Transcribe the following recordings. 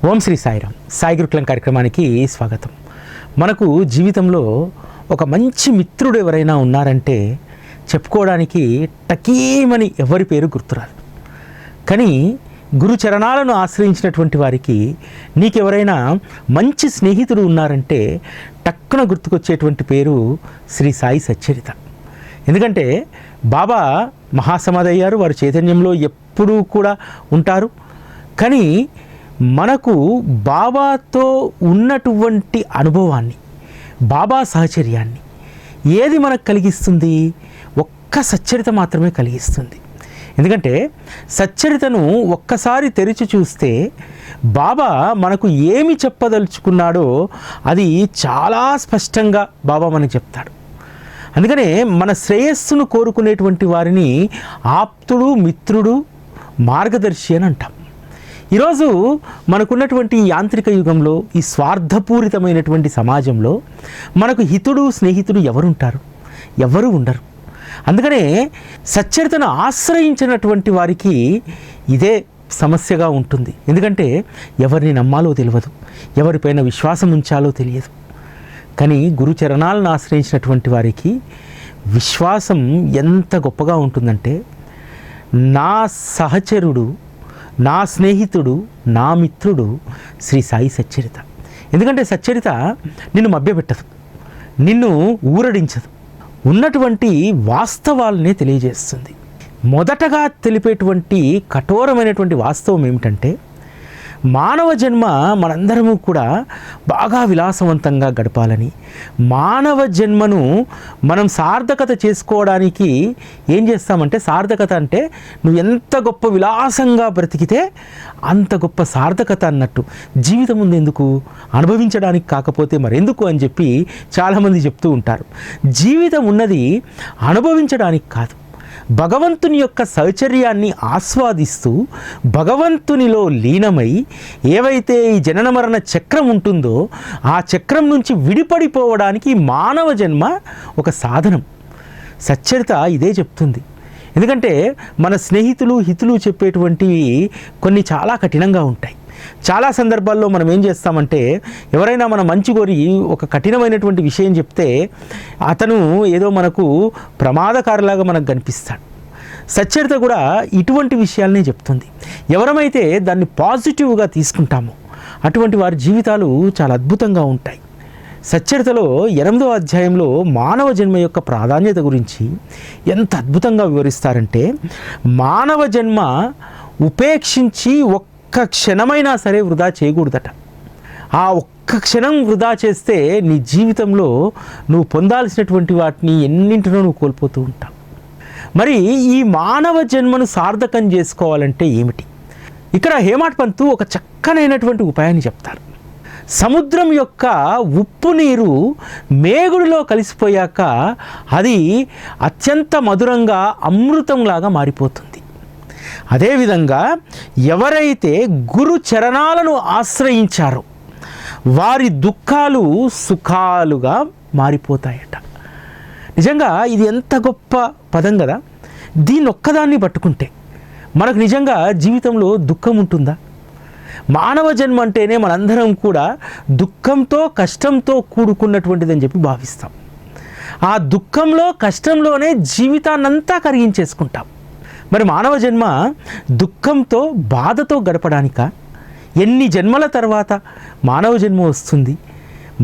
ఓం శ్రీ సాయిరామ్. సాయి గురుకులం కార్యక్రమానికి స్వాగతం. మనకు జీవితంలో ఒక మంచి మిత్రుడు ఎవరైనా ఉన్నారంటే చెప్పుకోవడానికి టకీమని ఎవరి పేరు గుర్తురాదు. కానీ గురు చరణాలను ఆశ్రయించినటువంటి వారికి నీకెవరైనా మంచి స్నేహితుడు ఉన్నారంటే టక్కున గుర్తుకొచ్చేటువంటి పేరు శ్రీ సాయి సచ్చరిత. ఎందుకంటే బాబా మహాసమాధి అయ్యారు, వారు చైతన్యంలో ఎప్పుడూ కూడా ఉంటారు. కానీ మనకు బాబాతో ఉన్నటువంటి అనుభవాన్ని, బాబా సహచర్యాన్ని ఏది మనకు కలిగిస్తుంది? ఒక్క సచ్చరిత మాత్రమే కలిగిస్తుంది. ఎందుకంటే సచ్చరితను ఒక్కసారి తెరిచి చూస్తే బాబా మనకు ఏమి చెప్పదలుచుకున్నాడో అది చాలా స్పష్టంగా బాబా మనకు చెప్తాడు. అందుకనే మన శ్రేయస్సును కోరుకునేటువంటి వారిని ఆప్తుడు, మిత్రుడు, మార్గదర్శి అని అంటాం. ఈరోజు మనకున్నటువంటి యాంత్రిక యుగంలో, ఈ స్వార్థపూరితమైనటువంటి సమాజంలో మనకు హితుడు, స్నేహితుడు ఎవరుంటారు? ఎవరు ఉండరు. అందుకనే సచ్చరితను ఆశ్రయించినటువంటి వారికి ఇదే సమస్యగా ఉంటుంది. ఎందుకంటే ఎవరిని నమ్మాలో తెలియదు, ఎవరిపైన విశ్వాసం ఉంచాలో తెలియదు. కానీ గురుచరణాలను ఆశ్రయించినటువంటి వారికి విశ్వాసం ఎంత గొప్పగా ఉంటుందంటే, నా సహచరుడు, నా స్నేహితుడు, నా మిత్రుడు శ్రీ సాయి సచ్చరిత. ఎందుకంటే సచ్చరిత నిన్ను మభ్యపెట్టదు, నిన్ను ఊరడించదు, ఉన్నటువంటి వాస్తవాలనే తెలియజేస్తుంది. మొదటగా తెలిపేటువంటి కఠోరమైనటువంటి వాస్తవం ఏమిటంటే, మానవ జన్మ మనందరము కూడా బాగా విలాసవంతంగా గడపాలని, మానవ జన్మను మనం సార్థకత చేసుకోవడానికి ఏం చేస్తామంటే, సార్థకత అంటే నువ్వు ఎంత గొప్ప విలాసంగా బ్రతికితే అంత గొప్ప సార్థకత అన్నట్టు. జీవితం ఉంది ఎందుకు? అనుభవించడానికి కాకపోతే మరెందుకు అని చెప్పి చాలామంది చెప్తూ ఉంటారు. జీవితం ఉన్నది అనుభవించడానికి కాదు, భగవంతుని యొక్క సౌచర్యాన్ని ఆస్వాదిస్తూ భగవంతునిలో లీనమై ఏవైతే ఈ జనన మరణ చక్రం ఉంటుందో ఆ చక్రం నుంచి విడిపడిపోవడానికి మానవ జన్మ ఒక సాధనం. సచ్చరిత ఇదే చెప్తుంది. ఎందుకంటే మన స్నేహితులు, హితులు చెప్పేటువంటివి కొన్ని చాలా కఠినంగా ఉంటాయి. చాలా సందర్భాల్లో మనం ఏం చేస్తామంటే, ఎవరైనా మన మంచి కోరి ఒక కఠినమైనటువంటి విషయం చెప్తే అతను ఏదో మనకు ప్రమాదకారిలాగా మనకు కనిపిస్తాడు. సచ్చరిత కూడా ఇటువంటి విషయాలనే చెప్తుంది. ఎవరమైతే దాన్ని పాజిటివ్గా తీసుకుంటామో అటువంటి వారి జీవితాలు చాలా అద్భుతంగా ఉంటాయి. సచ్చరితలో 8వ అధ్యాయంలో మానవ జన్మ యొక్క ప్రాధాన్యత గురించి ఎంత అద్భుతంగా వివరిస్తారంటే, మానవ జన్మ ఉపేక్షించి ఒక్క క్షణమైనా సరే వృధా చేయకూడదట. ఆ ఒక్క క్షణం వృధా చేస్తే నీ జీవితంలో నువ్వు పొందాల్సినటువంటి వాటిని ఎన్నింటినో నువ్వు కోల్పోతూ ఉంటావు. మరి ఈ మానవ జన్మను సార్థకం చేసుకోవాలంటే ఏమిటి? ఇక్కడ హేమాడ్ పంతు ఒక చక్కనైనటువంటి ఉపాయాన్ని చెప్తారు. సముద్రం యొక్క ఉప్పు నీరు మేగుడిలో కలిసిపోయాక అది అత్యంత మధురంగా అమృతంలాగా మారిపోతుంది. అదేవిధంగా ఎవరైతే గురు చరణాలను ఆశ్రయించారో వారి దుఃఖాలు సుఖాలుగా మారిపోతాయట. నిజంగా ఇది ఎంత గొప్ప పదం కదా. దీన్ని ఒక్కదాన్ని పట్టుకుంటే మనకు నిజంగా జీవితంలో దుఃఖం ఉంటుందా? మానవ జన్మ అంటేనే మనందరం కూడా దుఃఖంతో, కష్టంతో కూడుకున్నటువంటిదని చెప్పి భావిస్తాం. ఆ దుఃఖంలో, కష్టంలోనే జీవితాన్నంతా కరిగించేసుకుంటాం. మరి మానవ జన్మ దుఃఖంతో, బాధతో గడపడానిక? ఎన్ని జన్మల తర్వాత మానవ జన్మ వస్తుంది?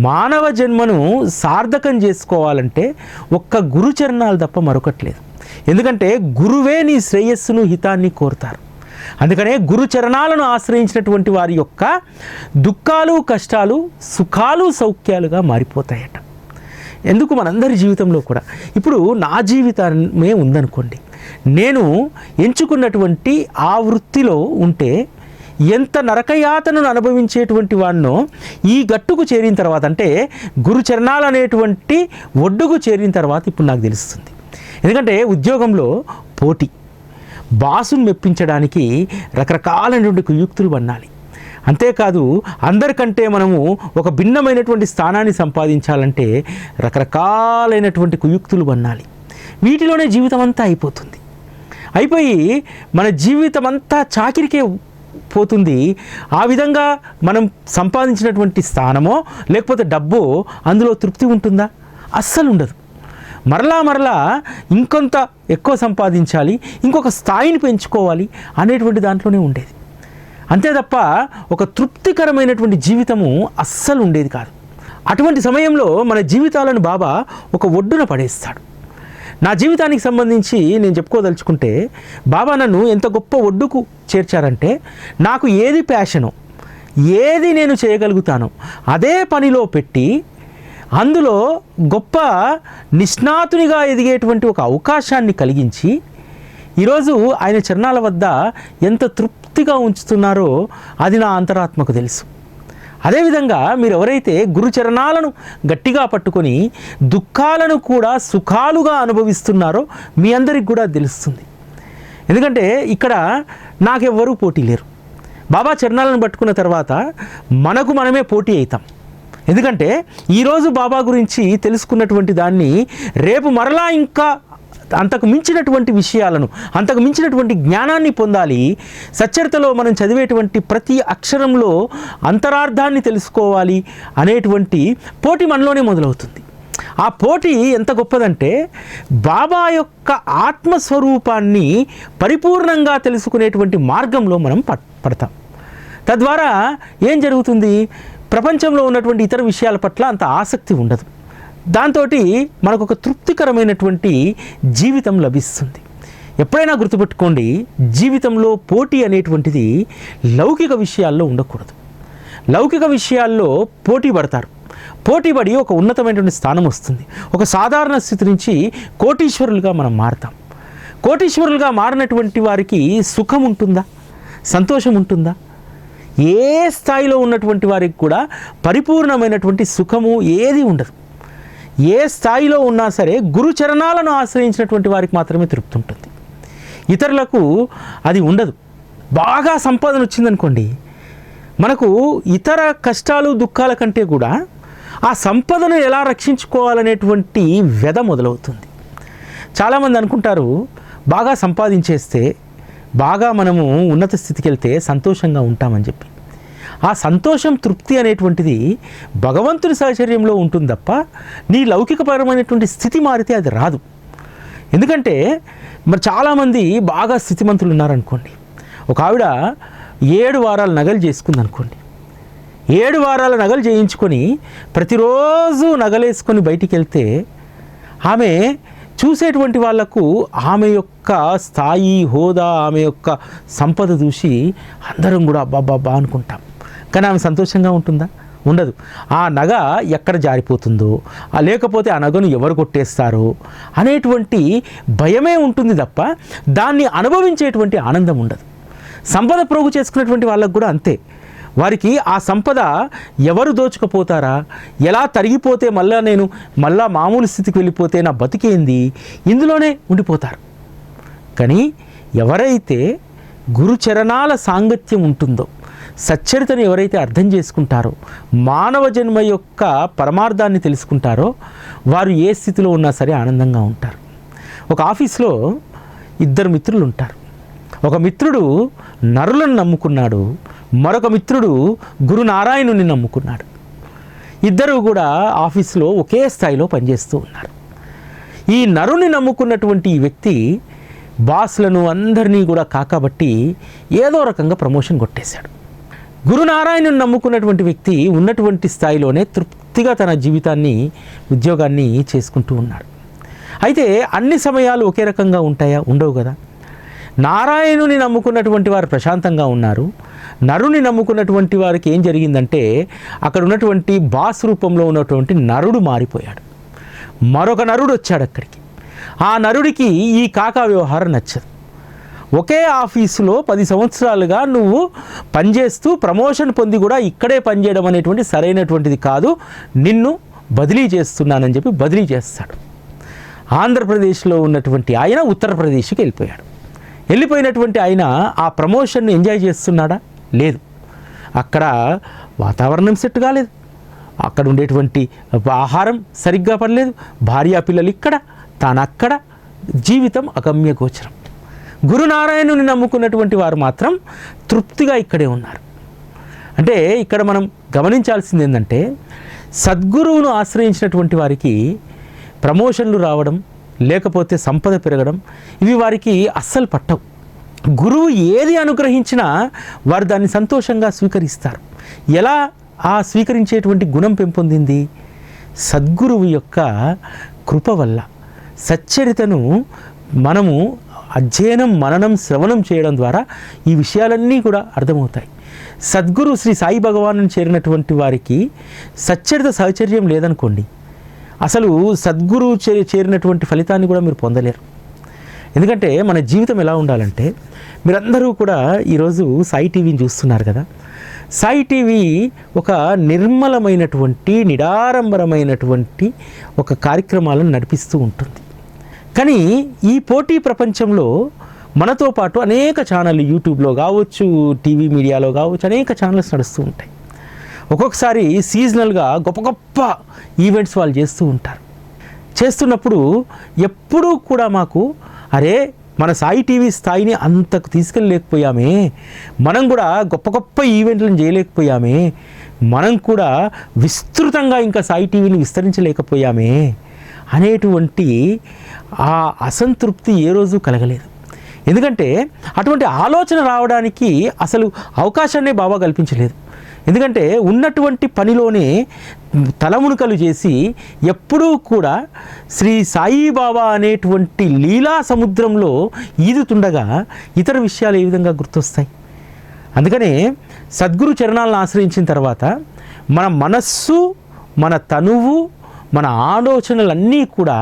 మానవ జన్మను సార్థకం చేసుకోవాలంటే ఒక్క గురుచరణాలు తప్ప మరొకట్లేదు. ఎందుకంటే గురువే నీ శ్రేయస్సును, హితాన్ని కోరుతారు. అందుకనే గురుచరణాలను ఆశ్రయించినటువంటి వారి యొక్క దుఃఖాలు, కష్టాలు సుఖాలు, సౌఖ్యాలుగా మారిపోతాయట. ఎందుకు మనందరి జీవితంలో కూడా ఇప్పుడు నా జీవితమే ఉందనుకోండి, నేను ఎంచుకున్నటువంటి ఆ వృత్తిలో ఉంటే ఎంత నరకయాతనను అనుభవించేటువంటి వాడినో ఈ గట్టుకు చేరిన తర్వాత, అంటే గురుచరణాలు అనేటువంటి ఒడ్డుకు చేరిన తర్వాత ఇప్పుడు నాకు తెలుస్తుంది. ఎందుకంటే ఉద్యోగంలో పోటీ, బాసును మెప్పించడానికి రకరకాలైనటువంటి కుయుక్తులు పన్నాలి. అంతేకాదు అందరికంటే మనము ఒక భిన్నమైనటువంటి స్థానాన్ని సంపాదించాలంటే రకరకాలైనటువంటి కుయుక్తులు పన్నాలి. వీటిలోనే జీవితం అంతా అయిపోతుంది. అయిపోయి మన జీవితం అంతా చాకిరికే పోతుంది. ఆ విధంగా మనం సంపాదించినటువంటి స్థానమో లేకపోతే డబ్బో అందులో తృప్తి ఉంటుందా? అస్సలు ఉండదు. మరలా ఇంకొంత ఎక్కువ సంపాదించాలి, ఇంకొక స్థాయిని పెంచుకోవాలి అనేటువంటి దాంట్లోనే ఉండేది. అంతే తప్ప ఒక తృప్తికరమైనటువంటి జీవితము అస్సలు ఉండేది కాదు. అటువంటి సమయంలో మన జీవితాలను బాబా ఒక ఒడ్డున పడేస్తాడు. నా జీవితానికి సంబంధించి నేను చెప్పుకోదలుచుకుంటే, బాబా నన్ను ఎంత గొప్ప ఒడ్డుకు చేర్చారంటే, నాకు ఏది ప్యాషనో, ఏది నేను చేయగలుగుతానో అదే పనిలో పెట్టి అందులో గొప్ప నిష్ణాతునిగా ఎదిగేటువంటి ఒక అవకాశాన్ని కలిగించి ఈరోజు ఆయన చరణాల వద్ద ఎంత తృప్తిగా ఉంచుతున్నారో అది నా అంతరాత్మకు తెలుసు. అదేవిధంగా మీరు ఎవరైతే గురుచరణాలను గట్టిగా పట్టుకొని దుఃఖాలను కూడా సుఖాలుగా అనుభవిస్తున్నారో మీ అందరికి కూడా తెలుస్తుంది. ఎందుకంటే ఇక్కడ నాకెవ్వరూ పోటీ లేరు. బాబా చరణాలను పట్టుకున్న తర్వాత మనకు మనమే పోటీ అవుతాం. ఎందుకంటే ఈరోజు బాబా గురించి తెలుసుకున్నటువంటి దాన్ని రేపు మరలా ఇంకా అంతకు మించినటువంటి విషయాలను, అంతకు మించినటువంటి జ్ఞానాన్ని పొందాలి. సచ్చరితలో మనం చదివేటువంటి ప్రతి అక్షరంలో అంతరార్థాన్ని తెలుసుకోవాలి అనేటువంటి పోటీ మనలోనే మొదలవుతుంది. ఆ పోటీ ఎంత గొప్పదంటే, బాబా యొక్క ఆత్మస్వరూపాన్ని పరిపూర్ణంగా తెలుసుకునేటువంటి మార్గంలో మనం పడతాం. తద్వారా ఏం జరుగుతుంది? ప్రపంచంలో ఉన్నటువంటి ఇతర విషయాల పట్ల అంత ఆసక్తి ఉండదు. దాంతో మనకు ఒక తృప్తికరమైనటువంటి జీవితం లభిస్తుంది. ఎప్పుడైనా గుర్తుపెట్టుకోండి, జీవితంలో పోటీ అనేటువంటిది లౌకిక విషయాల్లో ఉండకూడదు. లౌకిక విషయాల్లో పోటీ పడతారు. పోటీపడి ఒక ఉన్నతమైనటువంటి స్థానం వస్తుంది. ఒక సాధారణ స్థితి నుంచి కోటీశ్వరులుగా మనం మారుతాం. కోటీశ్వరులుగా మారినటువంటి వారికి సుఖం ఉంటుందా? సంతోషం ఉంటుందా? ఏ స్థాయిలో ఉన్నటువంటి వారికి కూడా పరిపూర్ణమైనటువంటి సుఖము ఏది ఉండదు. ఏ స్థాయిలో ఉన్నా సరే గురుచరణాలను ఆశ్రయించినటువంటి వారికి మాత్రమే తృప్తి ఉంటుంది. ఇతరులకు అది ఉండదు. బాగా సంపాదన వచ్చిందనుకోండి, మనకు ఇతర కష్టాలు దుఃఖాల కంటే కూడా ఆ సంపదను ఎలా రక్షించుకోవాలనేటువంటి వ్యధ మొదలవుతుంది. చాలామంది అనుకుంటారు, బాగా సంపాదించేస్తే, బాగా మనము ఉన్నత స్థితికి వెళ్తే సంతోషంగా ఉంటామని చెప్పి. ఆ సంతోషం, తృప్తి అనేటువంటిది భగవంతుని సాహచర్యంలో ఉంటుంది తప్ప నీ లౌకికపరమైనటువంటి స్థితి మారితే అది రాదు. ఎందుకంటే మరి చాలామంది బాగా స్థితిమంతులు ఉన్నారనుకోండి. ఒక ఆవిడ 7 వారాల నగలు చేసుకుందనుకోండి. 7 వారాల నగలు చేయించుకొని ప్రతిరోజు నగలేసుకొని బయటికి వెళ్తే ఆమె చూసేటువంటి వాళ్లకు ఆమె యొక్క స్థాయి, హోదా, ఆమె యొక్క సంపద చూసి అందరం కూడా అబ్బాబ్బా అనుకుంటాం. కానీ ఆమె సంతోషంగా ఉంటుందా? ఉండదు. ఆ నగ ఎక్కడ జారిపోతుందో, లేకపోతే ఆ నగను ఎవరు కొట్టేస్తారో అనేటువంటి భయమే ఉంటుంది తప్ప దాన్ని అనుభవించేటువంటి ఆనందం ఉండదు. సంపద ప్రోగు చేసుకున్నటువంటి వాళ్ళకు కూడా అంతే. వారికి ఆ సంపద ఎవరు దోచుకుపోతారా, ఎలా తరిగిపోతే మళ్ళా మామూలు స్థితికి వెళ్ళిపోతే నా బతికేంది, ఇందులోనే ఉండిపోతారు. కానీ ఎవరైతే గురుచరణాల సాంగత్యం ఉంటుందో, సచ్చరితను ఎవరైతే అర్థం చేసుకుంటారో, మానవ జన్మ యొక్క పరమార్థాన్ని తెలుసుకుంటారో, వారు ఏ స్థితిలో ఉన్నా సరే ఆనందంగా ఉంటారు. ఒక ఆఫీస్లో 2 మిత్రులు ఉంటారు. ఒక మిత్రుడు నరులను నమ్ముకున్నాడు, మరొక మిత్రుడు గురునారాయణుని నమ్ముకున్నాడు. ఇద్దరు కూడా ఆఫీసులో ఒకే స్థాయిలో పనిచేస్తూ ఉన్నారు. ఈ నరుని నమ్ముకున్నటువంటి ఈ వ్యక్తి బాస్లను అందరినీ కూడా కాకబట్టి ఏదో రకంగా ప్రమోషన్ కొట్టేశాడు. గురునారాయణుని నమ్ముకున్నటువంటి వ్యక్తి ఉన్నటువంటి స్థాయిలోనే తృప్తిగా తన జీవితాన్ని, ఉద్యోగాన్ని చేసుకుంటూ ఉన్నాడు. అయితే అన్ని సమయాలు ఒకే రకంగా ఉంటాయా? ఉండవు కదా. నారాయణుని నమ్ముకున్నటువంటి వారు ప్రశాంతంగా ఉన్నారు. నరుని నమ్ముకున్నటువంటి వారికి ఏం జరిగిందంటే, అక్కడ ఉన్నటువంటి బాస్ రూపంలో ఉన్నటువంటి నరుడు మారిపోయాడు. మరొక నరుడు వచ్చాడు అక్కడికి. ఆ నరుడికి ఈ కాకా వ్యవహారం నచ్చదు. ఒకే ఆఫీసులో 10 సంవత్సరాలుగా నువ్వు పనిచేస్తూ ప్రమోషన్ పొంది కూడా ఇక్కడే పనిచేయడం అనేటువంటి సరైనటువంటిది కాదు, నిన్ను బదిలీ చేస్తున్నానని చెప్పి బదిలీ చేస్తాడు. ఆంధ్రప్రదేశ్లో ఉన్నటువంటి ఆయన ఉత్తరప్రదేశ్కి వెళ్ళిపోయాడు. వెళ్ళిపోయినటువంటి ఆయన ఆ ప్రమోషన్ను ఎంజాయ్ చేస్తున్నాడా? లేదు. అక్కడ వాతావరణం సెట్ కాలేదు, అక్కడ ఉండేటువంటి ఆహారం సరిగ్గా పడలేదు, భార్యా పిల్లలు ఇక్కడ, తాను అక్కడ, జీవితం అగమ్య గోచరం. గురునారాయణుని నమ్ముకున్నటువంటి వారు మాత్రం తృప్తిగా ఇక్కడే ఉన్నారు. అంటే ఇక్కడ మనం గమనించాల్సింది ఏంటంటే, సద్గురువును ఆశ్రయించినటువంటి వారికి ప్రమోషన్లు రావడం, లేకపోతే సంపద పెరగడం, ఇవి వారికి అస్సలు పట్టవు. గురువు ఏది అనుగ్రహించినా వారు దాన్ని సంతోషంగా స్వీకరిస్తారు. ఎలా ఆ స్వీకరించేటువంటి గుణం పెంపొందింది? సద్గురువు యొక్క కృప వల్ల. సచ్చరితను మనము అధ్యయనం, మననం, శ్రవణం చేయడం ద్వారా ఈ విషయాలన్నీ కూడా అర్థమవుతాయి. సద్గురు శ్రీ సాయి భగవాను చేరినటువంటి వారికి సచ్చరిత సహచర్యం లేదనుకోండి, అసలు సద్గురు చేరినటువంటి ఫలితాన్ని కూడా మీరు పొందలేరు. ఎందుకంటే మన జీవితం ఎలా ఉండాలంటే, మీరందరూ కూడా ఈరోజు సాయి టీవీని చూస్తున్నారు కదా. సాయి టీవీ ఒక నిర్మలమైనటువంటి, నిడారంబరమైనటువంటి ఒక కార్యక్రమాలను నడిపిస్తూ ఉంటుంది. కానీ ఈ పోటీ ప్రపంచంలో మనతో పాటు అనేక ఛానళ్ళు, యూట్యూబ్లో కావచ్చు, టీవీ మీడియాలో కావచ్చు, అనేక ఛానల్స్ నడుస్తూ ఉంటాయి. ఒక్కొక్కసారి సీజనల్గా గొప్ప గొప్ప ఈవెంట్స్ వాళ్ళు చేస్తూ ఉంటారు. చేస్తున్నప్పుడు ఎప్పుడూ కూడా మాకు, అరే మన సాయి టీవీ స్థాయిని అంతకు తీసుకెళ్ళలేకపోయామే, మనం కూడా గొప్ప గొప్ప ఈవెంట్లను చేయలేకపోయామే, మనం కూడా విస్తృతంగా ఇంకా సాయి టీవీని విస్తరించలేకపోయామే అనేటువంటి ఆ అసంతృప్తి ఏ రోజు కలగలేదు. ఎందుకంటే అటువంటి ఆలోచన రావడానికి అసలు అవకాశాన్నే బాబా కల్పించలేదు. ఎందుకంటే ఉన్నటువంటి పనిలోనే తలమునకలు చేసి ఎప్పుడూ కూడా శ్రీ సాయిబాబా అనేటువంటి లీలా సముద్రంలో ఈదుతుండగా ఇతర విషయాలు ఏ విధంగా గుర్తొస్తాయి? అందుకనే సద్గురు చరణాలను ఆశ్రయించిన తర్వాత మన మనస్సు, మన తనువు, మన ఆలోచనలన్నీ కూడా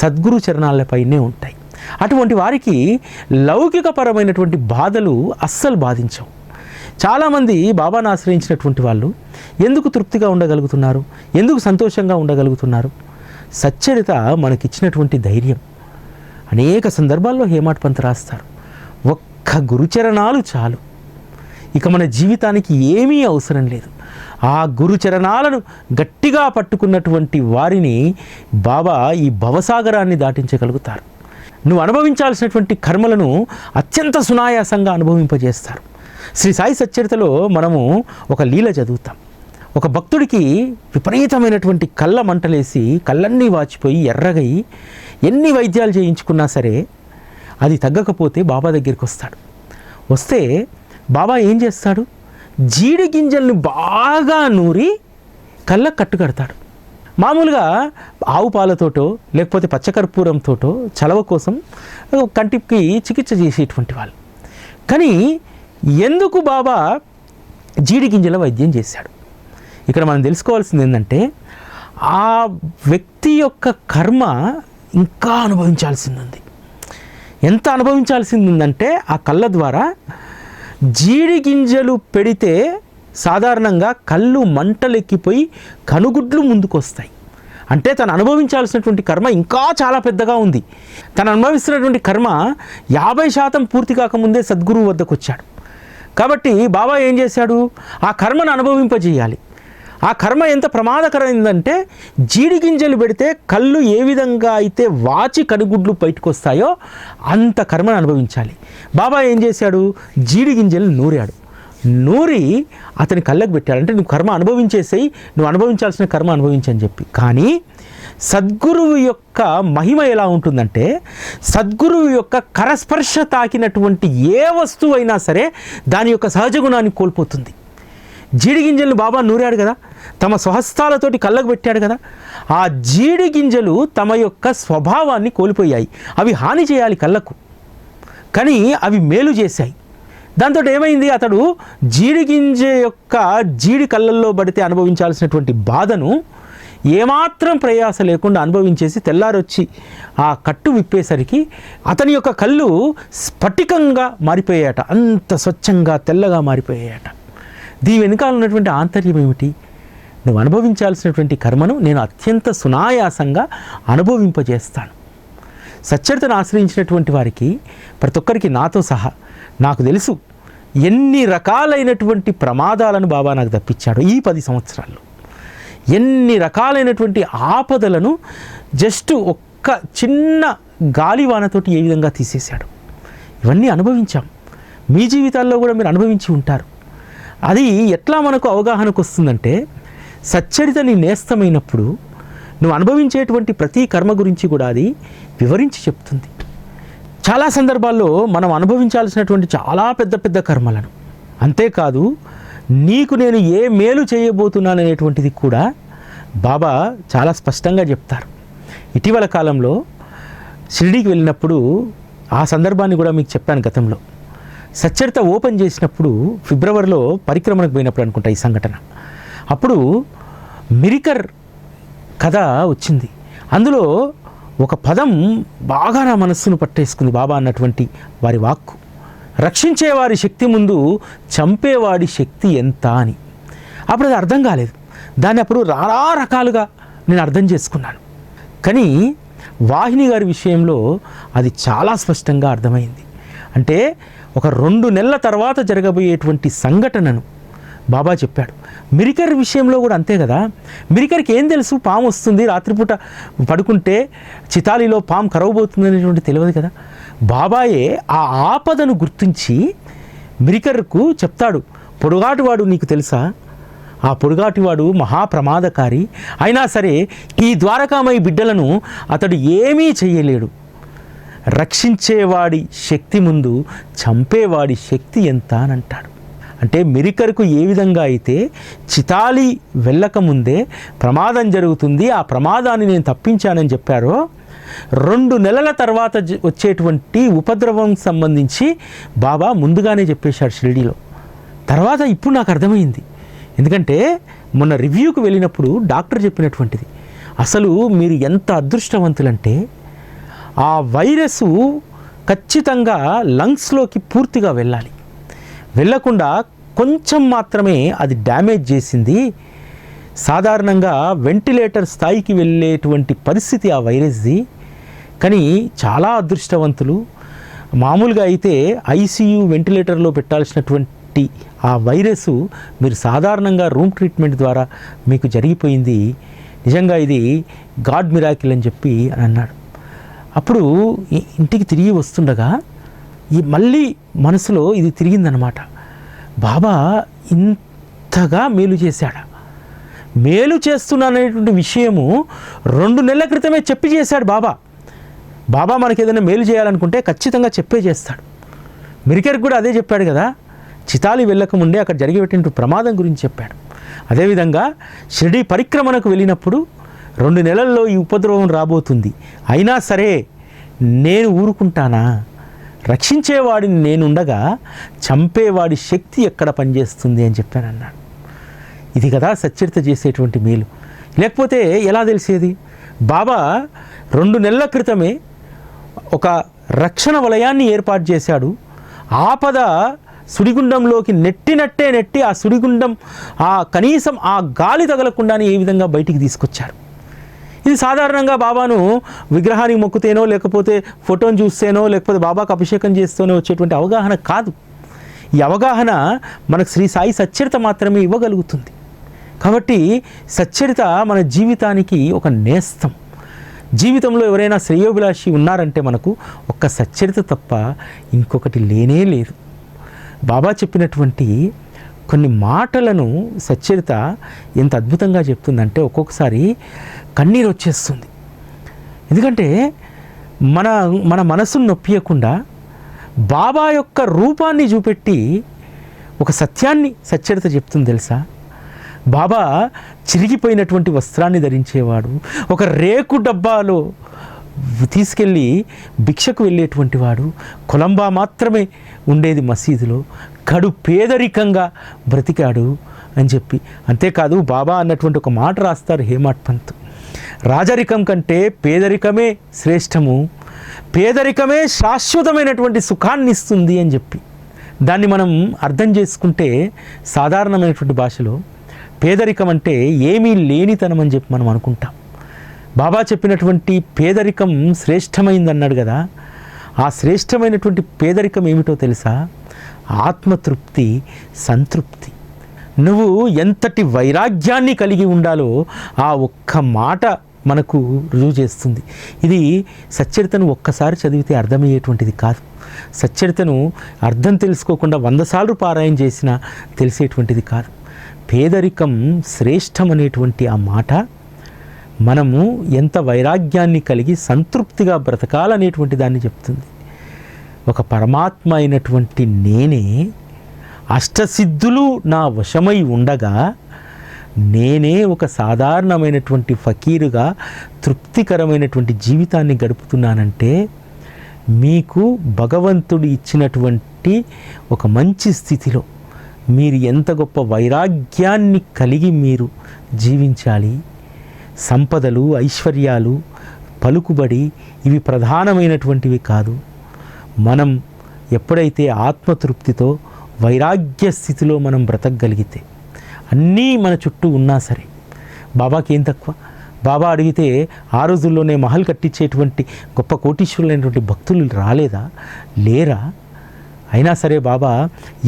సద్గురు చరణాలపైనే ఉంటాయి. అటువంటి వారికి లౌకికపరమైనటువంటి బాధలు అస్సలు బాధించవు. చాలామంది బాబాను ఆశ్రయించినటువంటి వాళ్ళు ఎందుకు తృప్తిగా ఉండగలుగుతున్నారు, ఎందుకు సంతోషంగా ఉండగలుగుతున్నారు? సచ్చరిత మనకిచ్చినటువంటి ధైర్యం. అనేక సందర్భాల్లో హేమాడ్ పంత్ రాస్తారు, ఒక్క గురుచరణాలు చాలు, ఇక మన జీవితానికి ఏమీ అవసరం లేదు. ఆ గురుచరణాలను గట్టిగా పట్టుకున్నటువంటి వారిని బాబా ఈ భవసాగరాన్ని దాటించగలుగుతారు. నువ్వు అనుభవించాల్సినటువంటి కర్మలను అత్యంత సునాయాసంగా అనుభవింపజేస్తారు. శ్రీ సాయి సచ్చరితలో మనము ఒక లీల చదువుతాం. ఒక భక్తుడికి విపరీతమైనటువంటి కళ్ళ మంటలేసి కళ్ళన్నీ వాచిపోయి ఎర్రగై ఎన్ని వైద్యాలు చేయించుకున్నా సరే అది తగ్గకపోతే బాబా దగ్గరికి వస్తాడు. వస్తే బాబా ఏం చేస్తాడు? జీడి గింజల్ని బాగా నూరి కళ్ళ కట్టు కడతాడు. మామూలుగా ఆవు పాలతోటో లేకపోతే పచ్చకర్పూరంతోటో చలవ కోసం కంటికి చికిత్స చేసేటువంటి వాళ్ళు. కానీ ఎందుకు బాబా జీడి గింజల వైద్యం చేశాడు? ఇక్కడ మనం తెలుసుకోవాల్సింది ఏంటంటే, ఆ వ్యక్తి యొక్క కర్మ ఇంకా అనుభవించాల్సింది ఉంది. ఎంత అనుభవించాల్సింది ఉందంటే, ఆ కళ్ళ ద్వారా జీడి గింజలు పెడితే సాధారణంగా కళ్ళు మంటలెక్కిపోయి కనుగుడ్లు ముందుకొస్తాయి. అంటే తను అనుభవించాల్సినటువంటి కర్మ ఇంకా చాలా పెద్దగా ఉంది. తను అనుభవిస్తున్నటువంటి కర్మ 50% పూర్తి కాకముందే సద్గురువు వద్దకు వచ్చాడు. కాబట్టి బాబా ఏం చేశాడు? ఆ కర్మను అనుభవింపజేయాలి. ఆ కర్మ ఎంత ప్రమాదకరమైందంటే, జీడి గింజలు పెడితే కళ్ళు ఏ విధంగా అయితే వాచి కనుగుడ్లు బయటకు వస్తాయో అంత కర్మను అనుభవించాలి. బాబా ఏం చేశాడు? జీడి గింజలు నూరాడు. నూరి అతని కళ్ళకు పెట్టాడు. అంటే నువ్వు కర్మ అనుభవించేసేయి, నువ్వు అనుభవించాల్సిన కర్మ అనుభవించని చెప్పి. కానీ సద్గురువు యొక్క మహిమ ఎలా ఉంటుందంటే, సద్గురువు యొక్క కరస్పర్శ తాకినటువంటి ఏ వస్తువు అయినా సరే దాని యొక్క సహజ గుణాన్ని కోల్పోతుంది. జీడి గింజలను బాబా నూరాడు కదా, తమ స్వహస్తాలతోటి కళ్ళకు పెట్టాడు కదా, ఆ జీడి గింజలు తమ యొక్క స్వభావాన్ని కోల్పోయాయి. అవి హాని చేయాలి కళ్ళకు, కానీ అవి మేలు చేశాయి. దాంతో ఏమైంది? అతడు జీడి గింజ యొక్క జీడి కళ్ళల్లో పడితే అనుభవించాల్సినటువంటి బాధను ఏమాత్రం ప్రయాస లేకుండా అనుభవించేసి తెల్లారొచ్చి ఆ కట్టు విప్పేసరికి అతని యొక్క కళ్ళు స్ఫటికంగా మారిపోయాయట. అంత స్వచ్ఛంగా తెల్లగా మారిపోయాయట. దీని వెనుకాల ఉన్నటువంటి ఆంతర్యం ఏమిటి? నువ్వు అనుభవించాల్సినటువంటి కర్మను నేను అత్యంత సునాయాసంగా అనుభవింపజేస్తాను. సచ్చరితను ఆశ్రయించినటువంటి వారికి, ప్రతి ఒక్కరికి నాతో సహా నాకు తెలుసు ఎన్ని రకాలైనటువంటి ప్రమాదాలను బాబా నాకు తప్పించాడు. ఈ 10 సంవత్సరాల్లో ఎన్ని రకాలైనటువంటి ఆపదలను జస్ట్ ఒక్క చిన్న గాలివానతోటి ఏ విధంగా తీసేశాడు. ఇవన్నీ అనుభవించాం. మీ జీవితాల్లో కూడా మీరు అనుభవించి ఉంటారు. అది ఎట్లా మనకు అవగాహనకు వస్తుందంటే, సచ్చరిత నీ నేస్తమైనప్పుడు నువ్వు అనుభవించేటువంటి ప్రతి కర్మ గురించి కూడా అది వివరించి చెప్తుంది. చాలా సందర్భాల్లో మనం అనుభవించాల్సినటువంటి చాలా పెద్ద పెద్ద కర్మలను, అంతేకాదు నీకు నేను ఏ మేలు చేయబోతున్నాను అనేటువంటిది కూడా బాబా చాలా స్పష్టంగా చెప్తారు. ఇటీవల కాలంలో షిరిడీకి వెళ్ళినప్పుడు ఆ సందర్భాన్ని కూడా మీకు చెప్పాను గతంలో. సచ్చరిత ఓపెన్ చేసినప్పుడు ఫిబ్రవరిలో పరిక్రమణకు పోయినప్పుడు అనుకుంటా ఈ సంఘటన. అప్పుడు మిరికర్ కథ వచ్చింది. అందులో ఒక పదం బాగా నా మనస్సును పట్టేసుకుంది. బాబా అన్నటువంటి వారి వాక్కు, రక్షించేవారి శక్తి ముందు చంపేవాడి శక్తి ఎంత అని. అప్పుడు అది అర్థం కాలేదు. దాన్ని అప్పుడు రకాలుగా నేను అర్థం చేసుకున్నాను. కానీ వాహిని గారి విషయంలో అది చాలా స్పష్టంగా అర్థమైంది. అంటే ఒక 2 నెలల తర్వాత జరగబోయేటువంటి సంఘటనను బాబా చెప్పాడు. మిరికర్ విషయంలో కూడా అంతే కదా. మిరికర్కి ఏం తెలుసు, పాము వస్తుంది, రాత్రిపూట పడుకుంటే చితాలిలో పాము కరవబోతుంది అనేటువంటి తెలియదు కదా. బాబాయే ఆ ఆపదను గుర్తించి మిరికర్కు చెప్తాడు, పొడుగాటివాడు నీకు తెలుసా, ఆ పొడుగాటివాడు మహాప్రమాదకారి, అయినా సరే ఈ ద్వారకామయి బిడ్డలను అతడు ఏమీ చెయ్యలేడు, రక్షించేవాడి శక్తి ముందు చంపేవాడి శక్తి ఎంత అని అంటాడు. అంటే మిరికర్కు ఏ విధంగా అయితే చితాలి వెళ్ళకముందే ప్రమాదం జరుగుతుంది, ఆ ప్రమాదాన్ని నేను తప్పించానని చెప్పారో, 2 నెలల తర్వాత వచ్చేటువంటి ఉపద్రవం సంబంధించి బాబా ముందుగానే చెప్పేశాడు షిరిడీలో. తర్వాత ఇప్పుడు నాకు అర్థమైంది. ఎందుకంటే మొన్న రివ్యూకి వెళ్ళినప్పుడు డాక్టర్ చెప్పినటువంటిది, అసలు మీరు ఎంత అదృష్టవంతులంటే ఆ వైరస్ ఖచ్చితంగా లంగ్స్లోకి పూర్తిగా వెళ్ళాలి, వెళ్ళకుండా కొంచెం మాత్రమే అది డ్యామేజ్ చేసింది. సాధారణంగా వెంటిలేటర్ స్థాయికి వెళ్ళేటువంటి పరిస్థితి ఆ వైరస్ది. కానీ చాలా అదృష్టవంతులు. మామూలుగా అయితే ఐసీయూ వెంటిలేటర్లో పెట్టాల్సినటువంటి ఆ వైరస్ మీరు సాధారణంగా రూమ్ ట్రీట్మెంట్ ద్వారా మీకు జరిగిపోయింది. నిజంగా ఇది గాడ్ మిరాకిల్ అని చెప్పి అన్నాడు. అప్పుడు ఇంటికి తిరిగి వస్తుండగా మళ్ళీ మనసులో ఇది తిరిగిందనమాట. బాబా ఇంతగా మేలు చేశాడా, మేలు చేస్తున్నాననేటువంటి విషయము 2 నెలల క్రితమే చెప్పి చేశాడు బాబా. బాబా మనకి ఏదైనా మేలు చేయాలనుకుంటే ఖచ్చితంగా చెప్పే చేస్తాడు. మిరికర్కి కూడా అదే చెప్పాడు కదా. చితాలి వెళ్ళకముందే అక్కడ జరిగేటువంటి ప్రమాదం గురించి చెప్పాడు. అదేవిధంగా షిరిడీ పరిక్రమణకు వెళ్ళినప్పుడు 2 నెలల్లో ఈ ఉపద్రవం రాబోతుంది, అయినా సరే నేను ఊరుకుంటానా, రక్షించేవాడిని నేనుండగా చంపేవాడి శక్తి ఎక్కడ పనిచేస్తుంది అని చెప్పాను అన్నాడు. ఇది కదా సచ్చరిత చేసేటువంటి మేలు. లేకపోతే ఎలా తెలిసేది? బాబా 2 నెలల క్రితమే ఒక రక్షణ వలయాన్ని ఏర్పాటు చేశాడు. ఆపద సుడిగుండంలోకి నెట్టి ఆ సుడిగుండం కనీసం ఆ గాలి తగలకుండానే ఏ విధంగా బయటికి తీసుకొచ్చారు. ఇది సాధారణంగా బాబాను విగ్రహానికి మొక్కుతేనో, లేకపోతే ఫోటోను చూస్తేనో, లేకపోతే బాబాకు అభిషేకం చేస్తూనో వచ్చేటువంటి అవగాహన కాదు. ఈ అవగాహన మనకు శ్రీ సాయి సచ్చరిత మాత్రమే ఇవ్వగలుగుతుంది. కాబట్టి సచ్చరిత మన జీవితానికి ఒక నేస్తం. జీవితంలో ఎవరైనా శ్రేయోభిలాషి ఉన్నారంటే మనకు ఒక్క సచ్చరిత తప్ప ఇంకొకటి లేనే లేదు. బాబా చెప్పినటువంటి కొన్ని మాటలను సచ్చరిత ఎంత అద్భుతంగా చెప్తుందంటే ఒక్కొక్కసారి కన్నీరు వచ్చేస్తుంది. ఎందుకంటే మన మనసును నొప్పియకుండా బాబా యొక్క రూపాన్ని చూపెట్టి ఒక సత్యాన్ని సచ్చరిత చెప్తుంది తెలుసా. బాబా చిరిగిపోయినటువంటి వస్త్రాన్ని ధరించేవాడు, ఒక రేకు డబ్బాలో తీసుకెళ్ళి భిక్షకు వెళ్ళేటువంటి వాడు, కొలంబా మాత్రమే ఉండేది మసీదులో, కడు పేదరికంగా బ్రతికాడు అని చెప్పి. అంతేకాదు బాబా అన్నటువంటి ఒక మాట రాస్తారు హేమాడ్ పంత్, రాజరికం కంటే పేదరికమే శ్రేష్టము, పేదరికమే శాశ్వతమైనటువంటి సుఖాన్ని ఇస్తుంది అని చెప్పి. దాన్ని మనం అర్థం చేసుకుంటే సాధారణమైనటువంటి భాషలో పేదరికం అంటే ఏమీ లేనితనం అని చెప్పి మనం అనుకుంటాం. బాబా చెప్పినటువంటి పేదరికం శ్రేష్టమైంది అన్నాడు కదా. ఆ శ్రేష్టమైనటువంటి పేదరికం ఏమిటో తెలుసా? ఆత్మతృప్తి, సంతృప్తి. నువ్వు ఎంతటి వైరాగ్యాన్ని కలిగి ఉండాలో ఆ ఒక్క మాట మనకు రుజువు చేస్తుంది. ఇది సచ్చరితను ఒక్కసారి చదివితే అర్థమయ్యేటువంటిది కాదు. సచ్చరితను అర్థం తెలుసుకోకుండా 100 సార్లు పారాయణ చేసినా తెలిసేటువంటిది కాదు. పేదరికం శ్రేష్టం అనేటువంటి ఆ మాట మనము ఎంత వైరాగ్యాన్ని కలిగి సంతృప్తిగా బ్రతకాలనేటువంటి దాన్ని చెప్తుంది. ఒక పరమాత్మ అయినటువంటి నేనే అష్టసిద్ధులు నా వశమై ఉండగా నేనే ఒక సాధారణమైనటువంటి ఫకీరుగా తృప్తికరమైనటువంటి జీవితాన్ని గడుపుతున్నానంటే మీకు భగవంతుడు ఇచ్చినటువంటి ఒక మంచి స్థితిలో మీరు ఎంత గొప్ప వైరాగ్యాన్ని కలిగి మీరు జీవించాలి. సంపదలు, ఐశ్వర్యాలు, పలుకుబడి ఇవి ప్రధానమైనటువంటివి కాదు. మనం ఎప్పుడైతే ఆత్మతృప్తితో వైరాగ్య స్థితిలో మనం బ్రతకగలిగితే అన్నీ మన చుట్టూ ఉన్నా సరే బాబాకి ఏం తక్కువ. బాబా అడిగితే ఆ రోజుల్లోనే మహల్ కట్టించేటువంటి గొప్ప కోటీశ్వరులైనటువంటి భక్తులు రాలేదా, లేరా? అయినా సరే బాబా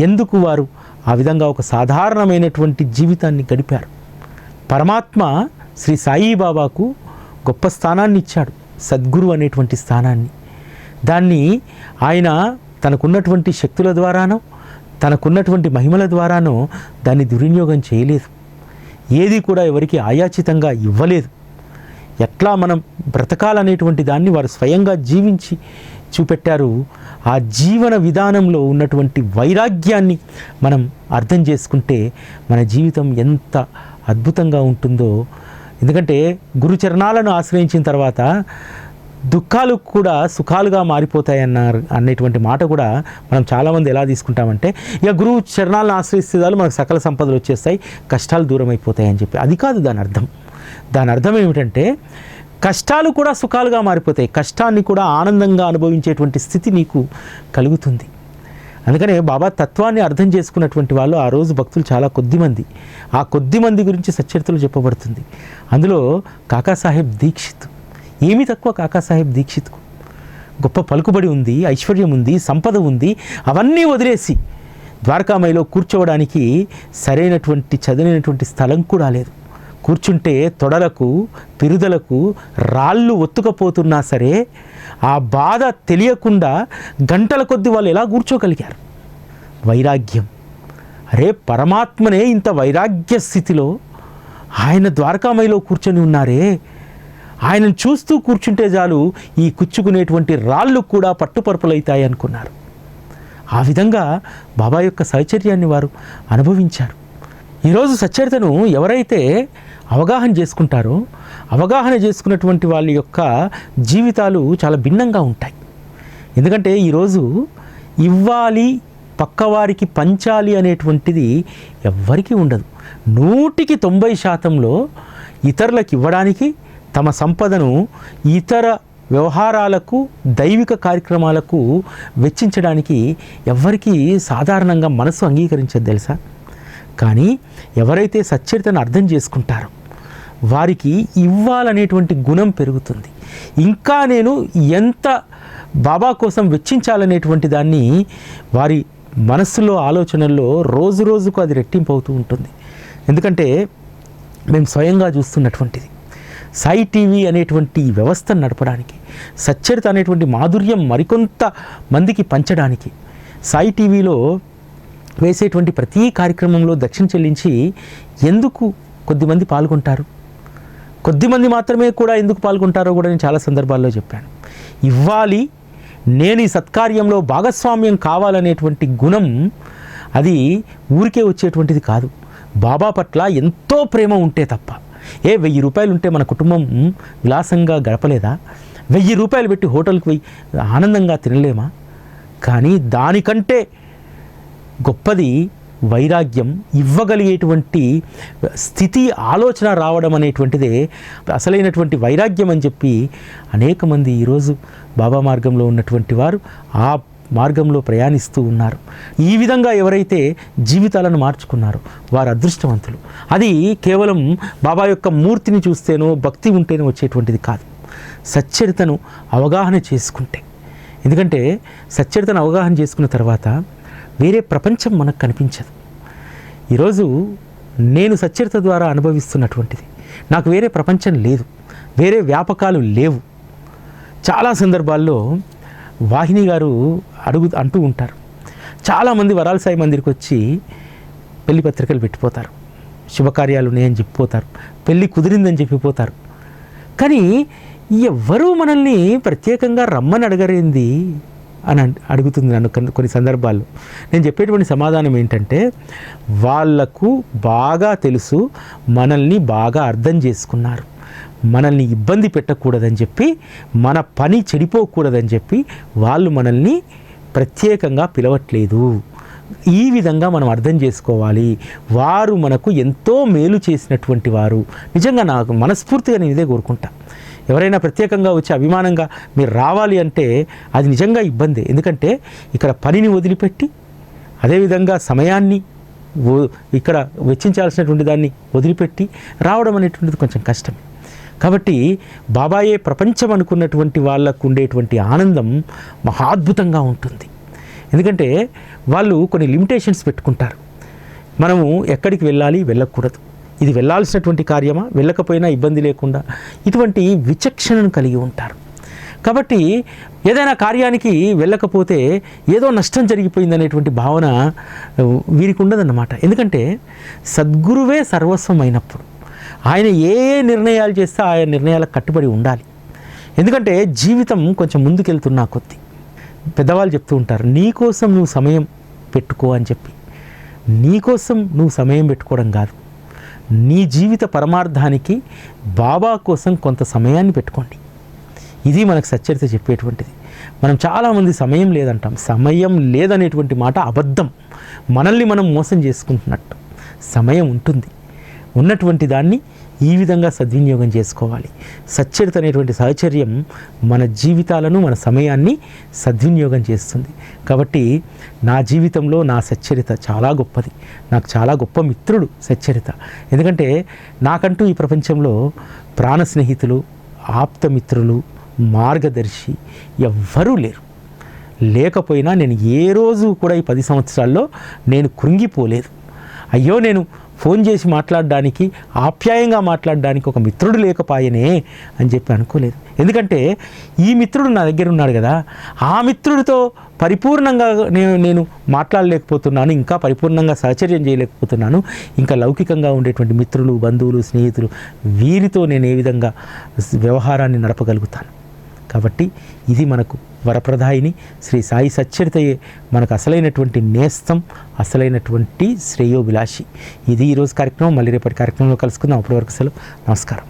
ఎందుకు వారు ఆ విధంగా ఒక సాధారణమైనటువంటి జీవితాన్ని గడిపారు. పరమాత్మ శ్రీ సాయిబాబాకు గొప్ప స్థానాన్ని ఇచ్చాడు, సద్గురు అనేటువంటి స్థానాన్ని. దాన్ని ఆయన తనకున్నటువంటి శక్తుల ద్వారానో తనకున్నటువంటి మహిమల ద్వారానో దాన్ని దుర్వినియోగం చేయలేదు. ఏది కూడా ఎవరికి ఆయాచితంగా ఇవ్వలేదు. ఎట్లా మనం బ్రతకాలనేటువంటి దాన్ని వారు స్వయంగా జీవించి చూపెట్టారు. ఆ జీవన విధానంలో ఉన్నటువంటి వైరాగ్యాన్ని మనం అర్థం చేసుకుంటే మన జీవితం ఎంత అద్భుతంగా ఉంటుందో. ఎందుకంటే గురుచరణాలను ఆశ్రయించిన తర్వాత దుఃఖాలు కూడా సుఖాలుగా మారిపోతాయన్నారు అనేటువంటి మాట కూడా మనం చాలామంది ఎలా తీసుకుంటామంటే ఇక గురువు చరణాలను ఆశ్రయిస్తే మనకు సకల సంపదలు వచ్చేస్తాయి, కష్టాలు దూరం అయిపోతాయని చెప్పి. అది కాదు దాని అర్థం. దాని అర్థం ఏమిటంటే కష్టాలు కూడా సుఖాలుగా మారిపోతాయి, కష్టాన్ని కూడా ఆనందంగా అనుభవించేటువంటి స్థితి నీకు కలుగుతుంది. అందుకనే బాబా తత్వాన్ని అర్థం చేసుకున్నటువంటి వాళ్ళు ఆ రోజు భక్తులు చాలా కొద్దిమంది. ఆ కొద్దిమంది గురించి సచ్చరితలు చెప్పబడుతుంది. అందులో కాకాసాహెబ్ దీక్షిత్. ఏమీ తక్కువ కాకాసాహెబ్ దీక్షిత్కు. గొప్ప పలుకుబడి ఉంది, ఐశ్వర్యం ఉంది, సంపద ఉంది. అవన్నీ వదిలేసి ద్వారకామాయిలో కూర్చోవడానికి సరైనటువంటి చదివినటువంటి స్థలం కూడా లేదు. కూర్చుంటే తొడలకు పిరుదలకు రాళ్ళు ఒత్తుకపోతున్నా సరే ఆ బాధ తెలియకుండా గంటల కొద్దీ వాళ్ళు ఎలా కూర్చోగలిగారు? వైరాగ్యం. అరే పరమాత్మనే ఇంత వైరాగ్య స్థితిలో ఆయన ద్వారకామాయిలో కూర్చొని ఉన్నారే, ఆయనను చూస్తూ కూర్చుంటే చాలు ఈ కుచ్చుకునేటువంటి రాళ్ళు కూడా పట్టుపరుపులవుతాయి అనుకున్నారు. ఆ విధంగా బాబా యొక్క సహచర్యాన్ని వారు అనుభవించారు. ఈరోజు సచ్చరితను ఎవరైతే అవగాహన చేసుకుంటారో అవగాహన చేసుకున్నటువంటి వాళ్ళ యొక్క జీవితాలు చాలా భిన్నంగా ఉంటాయి. ఎందుకంటే ఈరోజు ఇవ్వాలి, పక్కవారికి పంచాలి అనేటువంటిది ఎవ్వరికీ ఉండదు. 100% ఇతరులకు ఇవ్వడానికి, తమ సంపదను ఇతర వ్యవహారాలకు, దైవిక కార్యక్రమాలకు వెచ్చించడానికి ఎవ్వరికీ సాధారణంగా మనసు అంగీకరించదు తెలుసా. కానీ ఎవరైతే సచ్చరితను అర్థం చేసుకుంటారో వారికి ఇవ్వాలనేటువంటి గుణం పెరుగుతుంది. ఇంకా నేను ఎంత బాబా కోసం వెచ్చించాలనేటువంటి దాన్ని వారి మనస్సులో, ఆలోచనల్లో రోజు రోజుకు అది రెట్టింపు అవుతూ ఉంటుంది. ఎందుకంటే మేము స్వయంగా చూస్తున్నటువంటిది సాయి టీవీ అనేటువంటి వ్యవస్థను నడపడానికి, సచ్చరిత అనేటువంటి మాధుర్యం మరికొంత మందికి పంచడానికి సాయి టీవీలో వేసేటువంటి ప్రతి కార్యక్రమంలో దక్షిణ చెల్లించి ఎందుకు కొద్దిమంది పాల్గొంటారు, కొద్దిమంది మాత్రమే కూడా ఎందుకు పాల్గొంటారో కూడా నేను చాలా సందర్భాల్లో చెప్పాను. ఇవ్వాలి, నేను ఈ సత్కార్యంలో భాగస్వామ్యం కావాలనేటువంటి గుణం అది ఊరికే వచ్చేటువంటిది కాదు. బాబా పట్ల ఎంతో ప్రేమ ఉంటే తప్ప. 1000 రూపాయలు ఉంటే మన కుటుంబం విలాసంగా గడపలేదా? 1000 రూపాయలు పెట్టి హోటల్కి పోయి ఆనందంగా తినలేమా? కానీ దానికంటే గొప్పది వైరాగ్యం, ఇవ్వగలిగేటువంటి స్థితి, ఆలోచన రావడం అనేటువంటిదే అసలైనటువంటి వైరాగ్యం అని చెప్పి అనేక మంది ఈరోజు బాబా మార్గంలో ఉన్నటువంటి వారు ఆ మార్గంలో ప్రయాణిస్తూ ఉన్నారు. ఈ విధంగా ఎవరైతే జీవితాలను మార్చుకున్నారో వారు అదృష్టవంతులు. అది కేవలం బాబా యొక్క మూర్తిని చూస్తేనో భక్తి ఉంటేనో వచ్చేటువంటిది కాదు, సచ్చరితను అవగాహన చేసుకుంటే. ఎందుకంటే సచ్చరితను అవగాహన చేసుకున్న తర్వాత వేరే ప్రపంచం మనకు కనిపించదు. ఈరోజు నేను సచ్చరిత ద్వారా అనుభవిస్తున్నటువంటిది నాకు వేరే ప్రపంచం లేదు. వేరే వ్యాపకాలు లేవు. చాలా సందర్భాల్లో వాహిని గారు అంటూ ఉంటారు, చాలామంది వరాల సాయి మందిరికి వచ్చి పెళ్లి పత్రికలు పెట్టిపోతారు, శుభకార్యాలు ఉన్నాయని చెప్పిపోతారు, పెళ్ళి కుదిరిందని చెప్పిపోతారు. కానీ ఎవ్వరూ మనల్ని ప్రత్యేకంగా రమ్మని అడగరేంది అని అడుగుతుంది నన్ను కొన్ని సందర్భాల్లో. నేను చెప్పేటువంటి సమాధానం ఏంటంటే, వాళ్లకు బాగా తెలుసు, మనల్ని బాగా అర్థం చేసుకున్నారు, మనల్ని ఇబ్బంది పెట్టకూడదని చెప్పి, మన పని చెడిపోకూడదని చెప్పి వాళ్ళు మనల్ని ప్రత్యేకంగా పిలవట్లేదు. ఈ విధంగా మనం అర్థం చేసుకోవాలి. వారు మనకు ఎంతో మేలు చేసినటువంటి వారు. నిజంగా నాకు మనస్ఫూర్తిగా నేను ఇదే కోరుకుంటా. ఎవరైనా ప్రత్యేకంగా వచ్చి అభిమానంగా మీరు రావాలి అంటే అది నిజంగా ఇబ్బంది. ఎందుకంటే ఇక్కడ పనిని వదిలిపెట్టి, అదేవిధంగా సమయాన్ని ఇక్కడ వెచ్చించాల్సినటువంటి దాన్ని వదిలిపెట్టి రావడం అనేటువంటిది కొంచెం కష్టం. కాబట్టి బాబాయే ప్రపంచం అనుకున్నటువంటి వాళ్ళకు ఉండేటువంటి ఆనందం మహాద్భుతంగా ఉంటుంది. ఎందుకంటే వాళ్ళు కొన్ని లిమిటేషన్స్ పెట్టుకుంటారు. మనము ఎక్కడికి వెళ్ళాలి, వెళ్ళకూడదు, ఇది వెళ్ళాల్సినటువంటి కార్యమా, వెళ్ళకపోయినా ఇబ్బంది లేకుండా, ఇటువంటి విచక్షణను కలిగి ఉంటారు. కాబట్టి ఏదైనా కార్యానికి వెళ్ళకపోతే ఏదో నష్టం జరిగిపోయిందనేటువంటి భావన వీరికి ఉండదన్నమాట. ఎందుకంటే సద్గురువే సర్వస్వం అయినప్పుడు ఆయన ఏ నిర్ణయాలు చేస్తే ఆయా నిర్ణయాలకు కట్టుబడి ఉండాలి. ఎందుకంటే జీవితం కొంచెం ముందుకెళ్తున్నా కొద్దీ పెద్దవాళ్ళు చెప్తూ ఉంటారు, నీకోసం నువ్వు సమయం పెట్టుకో అని చెప్పి. నీకోసం నువ్వు సమయం పెట్టుకోవడం కాదు, నీ జీవిత పరమార్థానికి బాబా కోసం కొంత సమయాన్ని పెట్టుకోండి. ఇది మనకు సచ్చరిత చెప్పేటువంటిది. మనం చాలామంది సమయం లేదంటాం. సమయం లేదనేటువంటి మాట అబద్ధం, మనల్ని మనం మోసం చేసుకుంటున్నట్టు. సమయం ఉంటుంది, ఉన్నటువంటి దాన్ని ఈ విధంగా సద్వినియోగం చేసుకోవాలి. సచ్చరిత అనేటువంటి సహచర్యం మన జీవితాలను, మన సమయాన్ని సద్వినియోగం చేస్తుంది. కాబట్టి నా జీవితంలో నా సచ్చరిత చాలా గొప్పది. నాకు చాలా గొప్ప మిత్రుడు సచ్చరిత. ఎందుకంటే నాకంటూ ఈ ప్రపంచంలో ప్రాణ స్నేహితులు, ఆప్తమిత్రులు, మార్గదర్శి ఎవ్వరూ లేరు. లేకపోయినా నేను ఏ రోజు కూడా ఈ 10 సంవత్సరాల్లో నేను కృంగిపోలేదు. అయ్యో నేను ఫోన్ చేసి మాట్లాడడానికి, ఆప్యాయంగా మాట్లాడడానికి ఒక మిత్రుడు లేకపోయనే అని చెప్పి అనుకోలేదు. ఎందుకంటే ఈ మిత్రుడు నా దగ్గర ఉన్నాడు కదా, ఆ మిత్రుడితో పరిపూర్ణంగా నేను మాట్లాడలేకపోతున్నాను, ఇంకా పరిపూర్ణంగా సహచర్యం చేయలేకపోతున్నాను. ఇంకా లౌకికంగా ఉండేటువంటి మిత్రులు, బంధువులు, స్నేహితులు, వీరితో నేను ఏ విధంగా వ్యవహారాన్ని నడపగలుగుతాను. కాబట్టి ఇది మనకు వరప్రదాయిని శ్రీ సాయి సచ్చరితయే మనకు అసలైనటువంటి నేస్తం, అసలైనటువంటి శ్రేయోభిలాషి. ఇది ఈరోజు కార్యక్రమం. మళ్ళీ రేపటి కార్యక్రమంలో కలుసుకుందాం. అప్పటి వరకు సెలవు. నమస్కారం.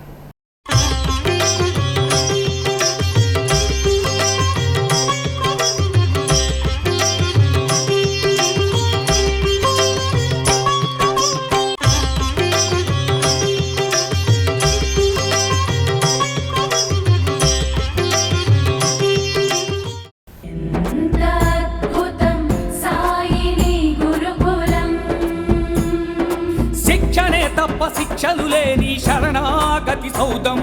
శిక్షలు లేని శరణాగతి సౌదం.